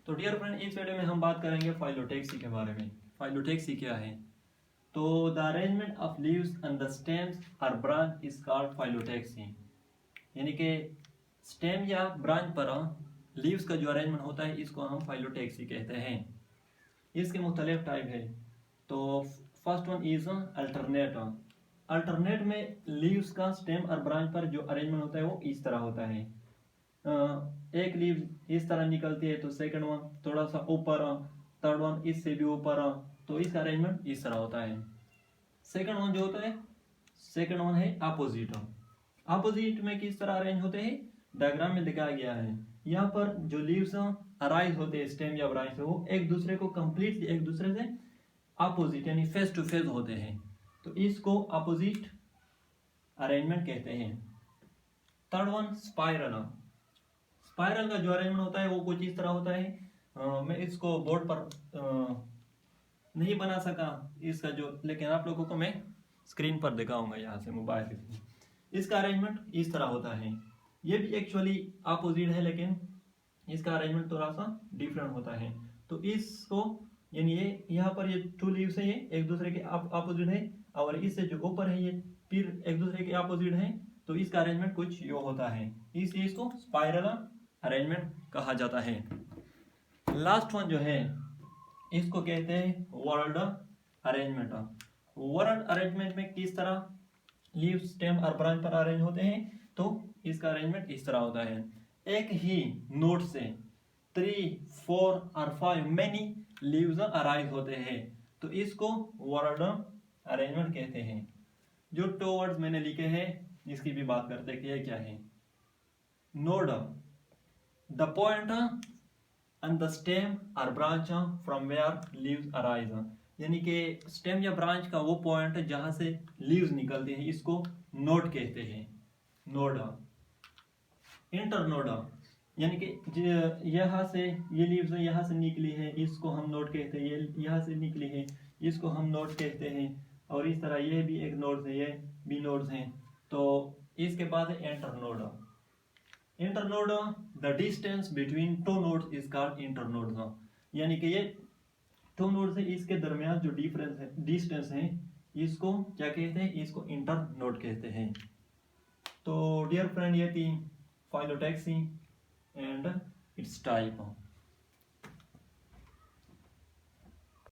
तो dear friend, इस video में हम बात करेंगे फाइलोटैक्सी के बारे में। फाइलोटैक्सी क्या है? तो the arrangement of leaves and the stems और ब्रांच इज कॉल्ड फाइलोटैक्सी। यानी कि स्टेम या ब्रांच पर लीव्स का जो अरेंजमेंट होता है इसको हम फाइलोटैक्सी कहते हैं। इसके मुख्तलिफ टाइप है। तो first one is alternate. Alternate में लीव्स का स्टेम और ब्रांच पर जो अरेंजमेंट होता है वो इस तरह होता है। एक लीव इस तरह निकलती है तो सेकंड वन थोड़ा सा ऊपर, थर्ड वन इससे भी ऊपर, तो इसका अरेंजमेंट इस तरह होता है। सेकंड वन जो होता है, सेकंड वन है अपोजिट। अपोजिट में किस तरह अरेंज होते हैं, डायग्राम में दिखाया गया है। यहाँ पर जो लीव्स अराइज होते हैं स्टेम या ब्रांच से, वो एक दूसरे को कंप्लीटली एक दूसरे से अपोजिट यानी फेस टू फेस होते हैं, तो इसको अपोजिट अरेंजमेंट कहते हैं। Third one spiral. स्पाइरल का जो अरेंजमेंट होता है वो कुछ इस तरह होता है। मैं इसको बोर्ड पर नहीं बना सका इसका जो, लेकिन आप लोगों को मैं स्क्रीन पर दिखाऊंगा यहाँ से मोबाइल से। इसका अरेंजमेंट इस तरह होता है। ये भी एक्चुअली अपोजिट है, लेकिन इसका अरेंजमेंट थोड़ा सा डिफरेंट होता है। तो इसको यानी ये यहाँ पर ये टू लीव्स है, ये एक दूसरे के अपोजिट है, और इससे जो ऊपर है ये फिर एक दूसरे के अपोजिट है, तो इसका अरेंजमेंट कुछ यो होता है। इस चीज को स्पाइरल अरेंजमेंट कहा जाता है। लास्ट वन जो है इसको कहते हैं वर्ल्ड अरेंजमेंट। वर्ल्ड अरेंजमेंट में किस तरह लीव स्टेम और ब्रांच पर अरेंज होते हैं, तो इसका अरेंजमेंट इस तरह होता है। एक ही नोड से 3, 4 और 5 मेनी लीव्स अराइज होते हैं, तो इसको वर्ल्ड अरेंजमेंट कहते हैं। जो 2 वर्ड्स मैंने लिखे हैं इसकी भी बात करते हैं कि ये क्या है। Node, the point and the stem और branch from where leaves arise. यानी कि स्टेम या ब्रांच का वो पॉइंट जहां से लीव्स निकलते हैं, इसको नोड कहते हैं। नोड। इंटरनोड, यानी कि यहाँ से ये लीव्स यहाँ से निकली है, इसको हम नोड कहते हैं। ये यहाँ से निकली है, इसको हम नोड कहते हैं। और इस तरह ये भी एक नोड है, ये भी नोड्स हैं। तो इसके बाद है internode. Internode, the distance between two nodes is called internode. यानी कि ये 2 नोड से इसके दरमियान जो डिफरेंस है, डिस्टेंस है, इसको क्या कहते हैं, इसको इंटरनोड कहते हैं। तो डियर फ्रेंड, ये थी फाइलोटैक्सी एंड इट्स टाइप।